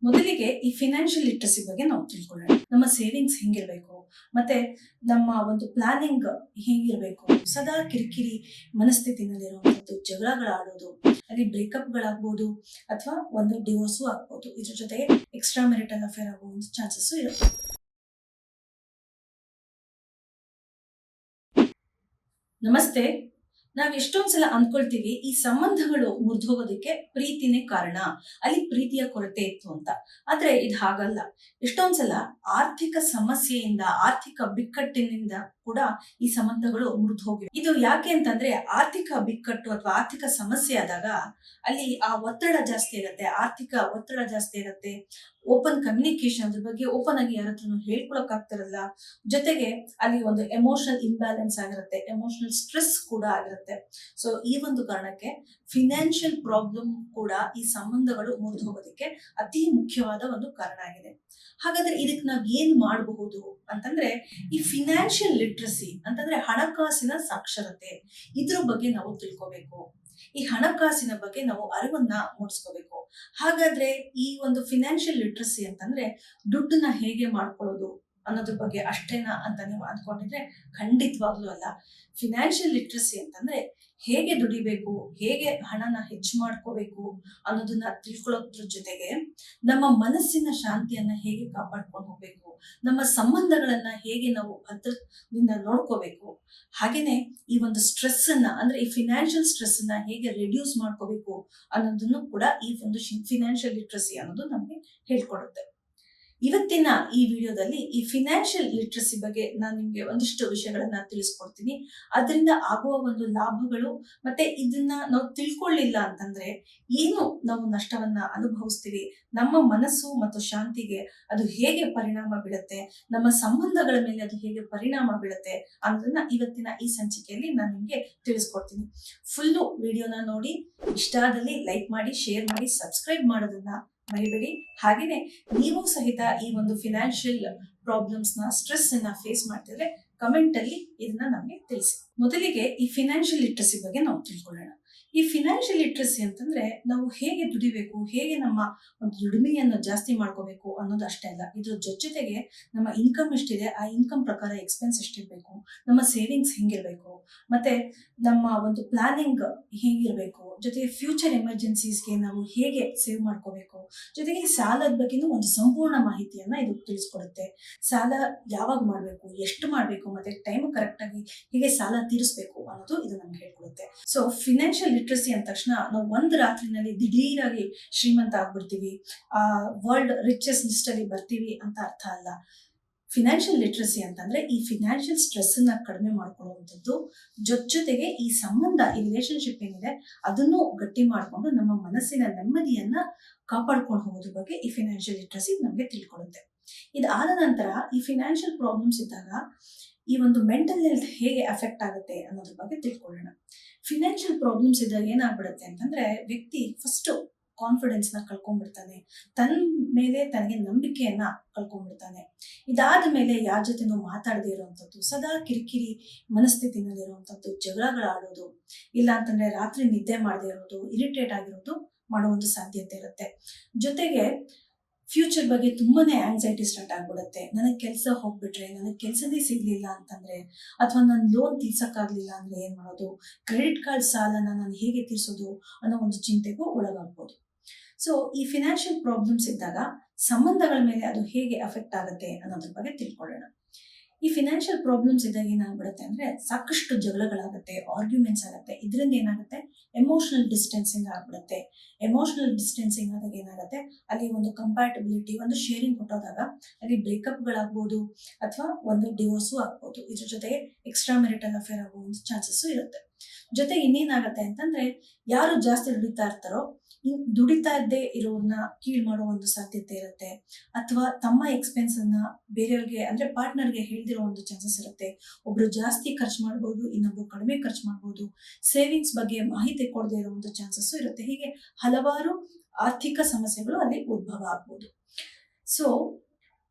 ಮೊದಲಿಗೆ ಈ financial literacy ಬಗ್ಗೆ ನಾವು ತಿಳ್ಕೊಳ್ಳೋಣ. ನಮ್ಮ ಸೇವಿಂಗ್ಸ್ ಹೆಂಗಿರ್ಬೇಕು, ಮತ್ತೆ ನಮ್ಮ ಒಂದು ಪ್ಲಾನಿಂಗ್ ಹೇಗಿರ್ಬೇಕು. ಸದಾ ಕಿರಿಕಿರಿ ಮನಸ್ಥಿತಿನಲ್ಲಿರುವಂತದ್ದು, ಜಗಳಗಳಾಡೋದು, ಅಲ್ಲಿ ಬ್ರೇಕಪ್ಗಳಾಗ್ಬೋದು ಅಥವಾ ಒಂದು ಡಿವೋರ್ಸು ಆಗ್ಬೋದು. ಇದ್ರ ಜೊತೆಗೆ ಎಕ್ಸ್ಟ್ರಾ ಮೆರಿಟಲ್ ಅಫೇರ್ ಆಗೋ ಒಂದು ಚಾನ್ಸಸ್ ಇರುತ್ತೆ. ನಮಸ್ತೆ. ನಾವ್ ಎಷ್ಟೊಂದ್ಸಲ ಅಂದ್ಕೊಳ್ತೀವಿ ಈ ಸಂಬಂಧಗಳು ಮುರಿದೋಗೋದಕ್ಕೆ ಪ್ರೀತಿನೇ ಕಾರಣ, ಅಲ್ಲಿ ಪ್ರೀತಿಯ ಕೊರತೆ ಇತ್ತು ಅಂತ. ಆದ್ರೆ ಇದು ಹಾಗಲ್ಲ. ಎಷ್ಟೊಂದ್ಸಲ ಆರ್ಥಿಕ ಸಮಸ್ಯೆಯಿಂದ, ಆರ್ಥಿಕ ಬಿಕ್ಕಟ್ಟಿನಿಂದ ಕೂಡ ಈ ಸಂಬಂಧಗಳು ಮುರಿದು ಹೋಗಿವೆ. ಇದು ಯಾಕೆ ಅಂತಂದ್ರೆ, ಆರ್ಥಿಕ ಬಿಕ್ಕಟ್ಟು ಅಥವಾ ಆರ್ಥಿಕ ಸಮಸ್ಯೆ ಆದಾಗ ಅಲ್ಲಿ ಆ ಒತ್ತಡ ಜಾಸ್ತಿ ಇರುತ್ತೆ, ಆರ್ಥಿಕ ಒತ್ತಡ ಜಾಸ್ತಿ ಇರುತ್ತೆ. ಓಪನ್ ಕಮ್ಯುನಿಕೇಶನ್, ಅದ್ರ ಬಗ್ಗೆ ಓಪನ್ ಆಗಿ ಯಾರ ಹತ್ರನು ಹೇಳ್ಕೊಳಕ್ ಆಗ್ತಿರಲ್ಲ. ಜೊತೆಗೆ ಅಲ್ಲಿ ಒಂದು ಎಮೋಷನಲ್ ಇಂಬ್ಯಾಲೆನ್ಸ್ ಆಗಿರುತ್ತೆ, ಎಮೋಷನಲ್ ಸ್ಟ್ರೆಸ್ ಕೂಡ ಆಗಿರುತ್ತೆ. ಸೊ ಈ ಒಂದು ಕಾರಣಕ್ಕೆ ಫಿನಾನ್ಷಿಯಲ್ ಪ್ರಾಬ್ಲಮ್ ಕೂಡ ಈ ಸಂಬಂಧಗಳು ಮುರಿದು ಹೋಗೋದಕ್ಕೆ ಅತಿ ಮುಖ್ಯವಾದ ಒಂದು ಕಾರಣ ಆಗಿದೆ. ಹಾಗಾದ್ರೆ ಇದಕ್ಕೆ ನಾವ್ ಏನ್ ಮಾಡಬಹುದು ಅಂತಂದ್ರೆ, ಈ ಫಿನಾನ್ಷಿಯಲ್ ಲಿಟ್ರಸಿ ಅಂತಂದ್ರೆ ಹಣಕಾಸಿನ ಸಾಕ್ಷರತೆ, ಇದ್ರ ಬಗ್ಗೆ ನಾವು ತಿಳ್ಕೋಬೇಕು. ಈ ಹಣಕಾಸಿನ ಬಗ್ಗೆ ನಾವು ಅರಿವನ್ನ ಮೂಡಿಸ್ಕೋಬೇಕು. ಹಾಗಾದ್ರೆ ಈ ಒಂದು ಫಿನಾನ್ಷಿಯಲ್ ಲಿಟ್ರಸಿ ಅಂತಂದ್ರೆ ದುಡ್ಡನ್ನ ಹೇಗೆ ಮಾಡ್ಕೊಳ್ಳೋದು ಅನ್ನೋದ್ರ ಬಗ್ಗೆ ಅಷ್ಟೇನಾ ಅಂತ ನೀವು ಅಂದ್ಕೊಂಡಿದ್ರೆ ಖಂಡಿತವಾಗ್ಲೂ ಅಲ್ಲ. ಫಿನಾನ್ಷಿಯಲ್ ಲಿಟ್ರಸಿ ಅಂತಂದ್ರೆ ಹೇಗೆ ದುಡಿಬೇಕು, ಹೇಗೆ ಹಣನ ಹೆಚ್ಚು ಮಾಡ್ಕೋಬೇಕು ಅನ್ನೋದನ್ನ ತಿಳ್ಕೊಳ್ಳೋದ್ರ ಜೊತೆಗೆ ನಮ್ಮ ಮನಸ್ಸಿನ ಶಾಂತಿಯನ್ನ ಹೇಗೆ ಕಾಪಾಡ್ಕೊಂಡು ಹೋಗ್ಬೇಕು, ನಮ್ಮ ಸಂಬಂಧಗಳನ್ನ ಹೇಗೆ ನಾವು ಭದ್ರದಿಂದ ನೋಡ್ಕೋಬೇಕು, ಹಾಗೇನೆ ಈ ಒಂದು ಸ್ಟ್ರೆಸ್ ಅನ್ನ ಅಂದ್ರೆ ಈ ಫಿನಾನ್ಷಿಯಲ್ ಸ್ಟ್ರೆಸ್ ಅನ್ನ ಹೇಗೆ ರಿಡ್ಯೂಸ್ ಮಾಡ್ಕೋಬೇಕು ಅನ್ನೋದನ್ನು ಕೂಡ ಈ ಒಂದು ಫಿನಾನ್ಷಿಯಲ್ ಲಿಟ್ರಸಿ ಅನ್ನೋದು ನಮ್ಗೆ ಹೇಳ್ಕೊಡುತ್ತೆ. ಇವತ್ತಿನ ಈ ವಿಡಿಯೋದಲ್ಲಿ ಈ ಫಿನಾನ್ಷಿಯಲ್ ಲಿಟ್ರಸಿ ಬಗ್ಗೆ ನಾನು ನಿಮ್ಗೆ ಒಂದಿಷ್ಟು ವಿಷಯಗಳನ್ನ ತಿಳಿಸ್ಕೊಡ್ತೀನಿ. ಅದರಿಂದ ಆಗುವ ಒಂದು ಲಾಭಗಳು, ಮತ್ತೆ ಇದನ್ನ ನಾವು ತಿಳ್ಕೊಳ್ಳಿಲ್ಲ ಅಂತಂದ್ರೆ ಏನು ನಾವು ನಷ್ಟವನ್ನ ಅನುಭವಿಸ್ತೀವಿ, ನಮ್ಮ ಮನಸ್ಸು ಮತ್ತು ಶಾಂತಿಗೆ ಅದು ಹೇಗೆ ಪರಿಣಾಮ ಬೀಳುತ್ತೆ, ನಮ್ಮ ಸಂಬಂಧಗಳ ಮೇಲೆ ಅದು ಹೇಗೆ ಪರಿಣಾಮ ಬೀಳುತ್ತೆ ಅನ್ನೋದನ್ನ ಇವತ್ತಿನ ಈ ಸಂಚಿಕೆಯಲ್ಲಿ ನಾನು ನಿಮ್ಗೆ ತಿಳಿಸ್ಕೊಡ್ತೀನಿ. ಫುಲ್ಲು ವಿಡಿಯೋನ ನೋಡಿ, ಇಷ್ಟ ಆದಲ್ಲಿ ಲೈಕ್ ಮಾಡಿ, ಶೇರ್ ಮಾಡಿ, ಸಬ್ಸ್ಕ್ರೈಬ್ ಮಾಡೋದನ್ನ ಮರಿಬೇಡಿ. ಹಾಗೇನೆ ನೀವು ಸಹಿತ ಈ ಒಂದು ಫಿನಾನ್ಷಿಯಲ್ ಪ್ರಾಬ್ಲಮ್ಸ್ ನ, ಸ್ಟ್ರೆಸ್ ಅನ್ನ ಫೇಸ್ ಮಾಡ್ತಿದ್ರೆ ಕಮೆಂಟ್ ಅಲ್ಲಿ ಇದನ್ನ ನಮ್ಗೆ ತಿಳಿಸಿ. ಮೊದಲಿಗೆ ಈ ಫಿನಾನ್ಷಿಯಲ್ ಲಿಟ್ರಸಿ ಬಗ್ಗೆ ನಾವು ತಿಳ್ಕೊಳ್ಳೋಣ. ಈ ಫಿನಾನ್ಷಿಯಲ್ ಲಿಟ್ರಸಿ ಅಂತಂದ್ರೆ ನಾವು ಹೇಗೆ ದುಡಿಬೇಕು, ಹೇಗೆ ನಮ್ಮ ಒಂದು ದುಡಿಮೆಯನ್ನು ಜಾಸ್ತಿ ಮಾಡ್ಕೋಬೇಕು ಅನ್ನೋದು ಅಷ್ಟೇ ಅಲ್ಲ. ಇದ್ರ ಜೊತೆಗೆ ನಮ್ಮ ಇನ್ಕಮ್ ಎಷ್ಟಿದೆ, ಆ ಇನ್ಕಮ್ ಪ್ರಕಾರ ಎಕ್ಸ್ಪೆನ್ಸ್ ಎಷ್ಟಿರ್ಬೇಕು, ನಮ್ಮ ಸೇವಿಂಗ್ಸ್ ಹೆಂಗಿರ್ಬೇಕು, ಮತ್ತೆ ನಮ್ಮ ಒಂದು ಪ್ಲಾನಿಂಗ್ ಹೇಗಿರ್ಬೇಕು, ಜೊತೆಗೆ ಫ್ಯೂಚರ್ ಎಮರ್ಜೆನ್ಸೀಸ್ಗೆ ನಾವು ಹೇಗೆ ಸೇವ್ ಮಾಡ್ಕೋಬೇಕು, ಜೊತೆಗೆ ಸಾಲದ ಬಗ್ಗೆನೂ ಒಂದು ಸಂಪೂರ್ಣ ಮಾಹಿತಿಯನ್ನ ಇದು ತಿಳಿಸ್ಕೊಡುತ್ತೆ. ಸಾಲ ಯಾವಾಗ ಮಾಡ್ಬೇಕು, ಎಷ್ಟು ಮಾಡ್ಬೇಕು, ಮತ್ತೆ ಟೈಮ್ ಕರೆಕ್ಟ್ ಆಗಿ ಹೇಗೆ ಸಾಲ ತೀರಿಸ್ಬೇಕು ಅನ್ನೋದು ಇದು ನಮ್ಗೆ ಹೇಳ್ಕೊಡುತ್ತೆ. ಸೊ ಫಿನಾನ್ಷಿಯಲ್ ಲಿಟ್ರಸಿ ಅಂದ ತಕ್ಷಣ ನಾವು ಒಂದು ರಾತ್ರಿನಲ್ಲಿ ದಿಢೀರಾಗಿ ಶ್ರೀಮಂತ ಆಗ್ಬಿಡ್ತೀವಿ, ಆ ವರ್ಲ್ಡ್ ರಿಚೆಸ್ಟ್ ಲಿಸ್ಟ್ ಅಲ್ಲಿ ಬರ್ತೀವಿ ಅಂತ ಅರ್ಥ ಅಲ್ಲ. ಫಿನಾನ್ಷಿಯಲ್ ಲಿಟ್ರಸಿ ಅಂತಂದ್ರೆ ಈ ಫಿನಾನ್ಷಿಯಲ್ ಸ್ಟ್ರೆಸ್ ಅನ್ನ ಕಡಿಮೆ ಮಾಡ್ಕೊಳ್ಳುವಂಥದ್ದು, ಜೊತೆಗೆ ಈ ಸಂಬಂಧ, ಈ ರಿಲೇಶನ್ಶಿಪ್ ಏನಿದೆ ಅದನ್ನು ಗಟ್ಟಿ ಮಾಡ್ಕೊಂಡು ನಮ್ಮ ಮನಸ್ಸಿನ ನೆಮ್ಮದಿಯನ್ನ ಕಾಪಾಡ್ಕೊಂಡು ಹೋಗೋದ್ರ ಬಗ್ಗೆ ಈ ಫಿನಾನ್ಷಿಯಲ್ ಲಿಟ್ರಸಿ ನಮ್ಗೆ ತಿಳ್ಕೊಡುತ್ತೆ. ಇದಾದ ನಂತರ ಈ ಫಿನಾನ್ಷಿಯಲ್ ಪ್ರಾಬ್ಲಮ್ಸ್ ಇದ್ದಾಗ ಈ ಒಂದು ಮೆಂಟಲ್ ಹೆಲ್ತ್ ಹೇಗೆ ಅಫೆಕ್ಟ್ ಆಗುತ್ತೆ ಅನ್ನೋದ್ರ ಬಗ್ಗೆ ತಿಳ್ಕೊಳ್ಳೋಣ. ಫಿನಾನ್ಷಿಯಲ್ ಪ್ರಾಬ್ಲಮ್ಸ್ ಇದ್ದಾಗ ಏನಾಗ್ಬಿಡುತ್ತೆ ಅಂತಂದ್ರೆ ವ್ಯಕ್ತಿ ಫಸ್ಟ್ ಕಾನ್ಫಿಡೆನ್ಸ್ ನ ಕಳ್ಕೊಂಡ್ಬಿಡ್ತಾನೆ, ತನ್ನ ಮೇಲೆ ತನಗೆ ನಂಬಿಕೆಯನ್ನ ಕಳ್ಕೊಂಡ್ಬಿಡ್ತಾನೆ. ಇದಾದ ಮೇಲೆ ಯಾರ ಜೊತೆನೂ ಮಾತಾಡದೇ ಇರುವಂತದ್ದು, ಸದಾ ಕಿರಿಕಿರಿ ಮನಸ್ಥಿತಿನಲ್ಲಿರುವಂತದ್ದು, ಜಗಳಗಳಾಡೋದು, ಇಲ್ಲ ಅಂತಂದ್ರೆ ರಾತ್ರಿ ನಿದ್ದೆ ಮಾಡದೇ ಇರೋದು, ಇರಿಟೇಟ್ ಆಗಿರೋದು ಮಾಡೋ ಒಂದು ಸಾಧ್ಯತೆ ಇರುತ್ತೆ. ಜೊತೆಗೆ ಫ್ಯೂಚರ್ ಬಗ್ಗೆ ತುಂಬಾನೇ ಆಂಗ್ಸೈಟಿ ಸ್ಟಾರ್ಟ್ ಆಗ್ಬಿಡುತ್ತೆ. ನನಗೆ ಕೆಲಸ ಹೋಗ್ಬಿಟ್ರೆ, ನನಗೆ ಕೆಲಸನೇ ಸಿಗ್ಲಿಲ್ಲ ಅಂತಂದ್ರೆ, ಅಥವಾ ನನ್ನ ಲೋನ್ ತೀರ್ಸಕ್ಕಾಗ್ಲಿಲ್ಲ ಅಂದ್ರೆ ಏನ್ ಮಾಡೋದು, ಕ್ರೆಡಿಟ್ ಕಾರ್ಡ್ ಸಾಲನ ನಾನು ಹೇಗೆ ತೀರ್ಸೋದು ಅನ್ನೋ ಒಂದು ಚಿಂತೆಗೂ ಒಳಗಾಗ್ಬೋದು. ಸೊ ಈ ಫಿನಾನ್ಷಿಯಲ್ ಪ್ರಾಬ್ಲಮ್ಸ್ ಇದ್ದಾಗ ಸಂಬಂಧಗಳ ಮೇಲೆ ಅದು ಹೇಗೆ ಅಫೆಕ್ಟ್ ಆಗುತ್ತೆ ಅನ್ನೋದ್ರ ಬಗ್ಗೆ ತಿಳ್ಕೊಳ್ಳೋಣ. ಈ ಫಿನಾನ್ಷಿಯಲ್ ಪ್ರಾಬ್ಲಮ್ಸ್ ಇದ್ದಾಗ ಏನಾಗ್ಬಿಡುತ್ತೆ ಅಂದ್ರೆ ಸಾಕಷ್ಟು ಜಗಳಗಳಾಗುತ್ತೆ, ಆರ್ಗ್ಯುಮೆಂಟ್ಸ್ ಆಗುತ್ತೆ. ಇದರಿಂದ ಏನಾಗುತ್ತೆ, ಎಮೋಷನಲ್ ಡಿಸ್ಟೆನ್ಸಿಂಗ್ ಆಗ್ಬಿಡುತ್ತೆ. ಎಮೋಷನಲ್ ಡಿಸ್ಟೆನ್ಸಿಂಗ್ ಆದಾಗ ಏನಾಗುತ್ತೆ, ಅಲ್ಲಿ ಒಂದು ಕಂಪ್ಯಾಟಬಿಲಿಟಿ, ಒಂದು ಶೇರಿಂಗ್ ಕೊಟ್ಟೋದಾಗ ಅಲ್ಲಿ ಬ್ರೇಕಪ್ಗಳಾಗ್ಬೋದು ಅಥವಾ ಒಂದು ಡಿವೋರ್ಸು ಆಗ್ಬೋದು. ಇದ್ರ ಜೊತೆಗೆ ಎಕ್ಸ್ಟ್ರಾ ಮೆರಿಟಲ್ ಅಫೇರ್ ಆಗೋ ಒಂದು ಚಾನ್ಸಸ್ಸು ಇರುತ್ತೆ. ಜೊತೆಗೆ ಇನ್ನೇನಾಗತ್ತೆ ಅಂತಂದ್ರೆ, ಯಾರು ಜಾಸ್ತಿ ದುಡಿತಾ ಇರ್ತಾರೋ ದುಡಿತಾ ಇದ್ದೇ ಇರೋರ್ನ ಕೀಳ್ ಮಾಡೋ ಒಂದು ಸಾಧ್ಯತೆ ಇರುತ್ತೆ, ಅಥವಾ ತಮ್ಮ ಎಕ್ಸ್ಪೆನ್ಸ್ ಅನ್ನ ಬೇರೆಯವ್ರಿಗೆ ಅಂದ್ರೆ ಪಾರ್ಟ್ನರ್ಗೆ ಹೇಳ್ದಿರೋ ಒಂದು ಚಾನ್ಸಸ್ ಇರುತ್ತೆ. ಒಬ್ರು ಜಾಸ್ತಿ ಖರ್ಚು ಮಾಡ್ಬೋದು, ಇನ್ನೊಬ್ರು ಕಡಿಮೆ ಖರ್ಚು ಮಾಡ್ಬೋದು. ಸೇವಿಂಗ್ಸ್ ಬಗ್ಗೆ ಮಾಹಿತಿ ಕೊಡದೇ ಇರೋ ಒಂದು ಚಾನ್ಸಸ್ ಇರುತ್ತೆ. ಹೀಗೆ ಹಲವಾರು ಆರ್ಥಿಕ ಸಮಸ್ಯೆಗಳು ಅಲ್ಲಿ ಉದ್ಭವ ಆಗ್ಬೋದು. ಸೊ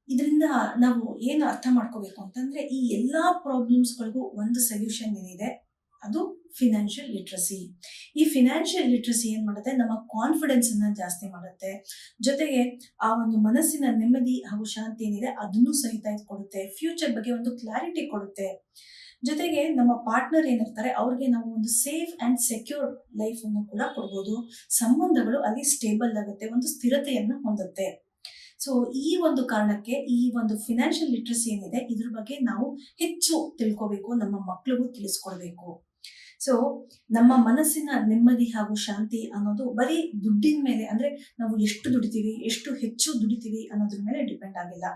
ಇದರಿಂದ ನಾವು ಏನು ಅರ್ಥ ಮಾಡ್ಕೋಬೇಕು ಅಂತಂದ್ರೆ, ಈ ಎಲ್ಲಾ ಪ್ರಾಬ್ಲಮ್ಸ್ಗಳಿಗೂ ಒಂದು ಸೊಲ್ಯೂಷನ್ ಏನಿದೆ ಅದು ಫಿನಾನ್ಷಿಯಲ್ ಲಿಟ್ರಸಿ. ಈ ಫಿನಾನ್ಷಿಯಲ್ ಲಿಟ್ರಸಿ ಏನ್ ಮಾಡುತ್ತೆ, ನಮ್ಮ ಕಾನ್ಫಿಡೆನ್ಸ್ ಅನ್ನ ಜಾಸ್ತಿ ಮಾಡುತ್ತೆ. ಜೊತೆಗೆ ಆ ಒಂದು ಮನಸ್ಸಿನ ನೆಮ್ಮದಿ ಹಾಗೂ ಶಾಂತಿ ಏನಿದೆ ಅದನ್ನು ಸಹಿತ ಇದು ಕೊಡುತ್ತೆ. ಫ್ಯೂಚರ್ ಬಗ್ಗೆ ಒಂದು ಕ್ಲಾರಿಟಿ ಕೊಡುತ್ತೆ. ಜೊತೆಗೆ ನಮ್ಮ ಪಾರ್ಟ್ನರ್ ಏನಿರ್ತಾರೆ ಅವ್ರಿಗೆ ನಾವು ಒಂದು ಸೇಫ್ ಅಂಡ್ ಸೆಕ್ಯೂರ್ ಲೈಫ್ ಅನ್ನು ಕೂಡ ಕೊಡ್ಬೋದು. ಸಂಬಂಧಗಳು ಅಲ್ಲಿ ಸ್ಟೇಬಲ್ ಆಗುತ್ತೆ, ಒಂದು ಸ್ಥಿರತೆಯನ್ನು ಹೊಂದುತ್ತೆ. ಸೊ ಈ ಒಂದು ಕಾರಣಕ್ಕೆ ಈ ಒಂದು ಫಿನಾನ್ಷಿಯಲ್ ಲಿಟ್ರಸಿ ಏನಿದೆ ಇದ್ರ ಬಗ್ಗೆ ನಾವು ಹೆಚ್ಚು ತಿಳ್ಕೋಬೇಕು, ನಮ್ಮ ಮಕ್ಕಳಿಗೂ ತಿಳಿಸ್ಕೊಡ್ಬೇಕು. ಸೊ ನಮ್ಮ ಮನಸ್ಸಿನ ನೆಮ್ಮದಿ ಹಾಗೂ ಶಾಂತಿ ಅನ್ನೋದು ಬರೀ ದುಡ್ಡಿನ ಮೇಲೆ, ಅಂದ್ರೆ ನಾವು ಎಷ್ಟು ದುಡಿತೀವಿ, ಎಷ್ಟು ಹೆಚ್ಚು ದುಡಿತೀವಿ ಅನ್ನೋದ್ರ ಮೇಲೆ ಡಿಪೆಂಡ್ ಆಗಿಲ್ಲ.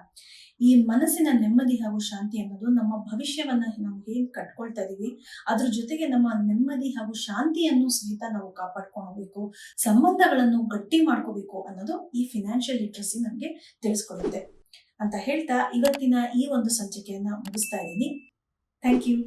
ಈ ಮನಸ್ಸಿನ ನೆಮ್ಮದಿ ಹಾಗೂ ಶಾಂತಿ ಅನ್ನೋದು ನಮ್ಮ ಭವಿಷ್ಯವನ್ನ ನಾವು ಹೇಗೆ ಕಟ್ಕೊಳ್ತಾ ಇದೀವಿ, ಅದ್ರ ಜೊತೆಗೆ ನಮ್ಮ ನೆಮ್ಮದಿ ಹಾಗೂ ಶಾಂತಿಯನ್ನು ಸಹಿತ ನಾವು ಕಾಪಾಡ್ಕೊಳ್ಬೇಕು, ಸಂಬಂಧಗಳನ್ನು ಗಟ್ಟಿ ಮಾಡ್ಕೋಬೇಕು ಅನ್ನೋದು ಈ ಫಿನಾನ್ಷಿಯಲ್ ಲಿಟ್ರಸಿ ನಮ್ಗೆ ತಿಳಿಸ್ಕೊಡುತ್ತೆ ಅಂತ ಹೇಳ್ತಾ ಇವತ್ತಿನ ಈ ಒಂದು ಸಂಚಿಕೆಯನ್ನ ಮುಗಿಸ್ತಾ ಇದ್ದೀನಿ. Thank you.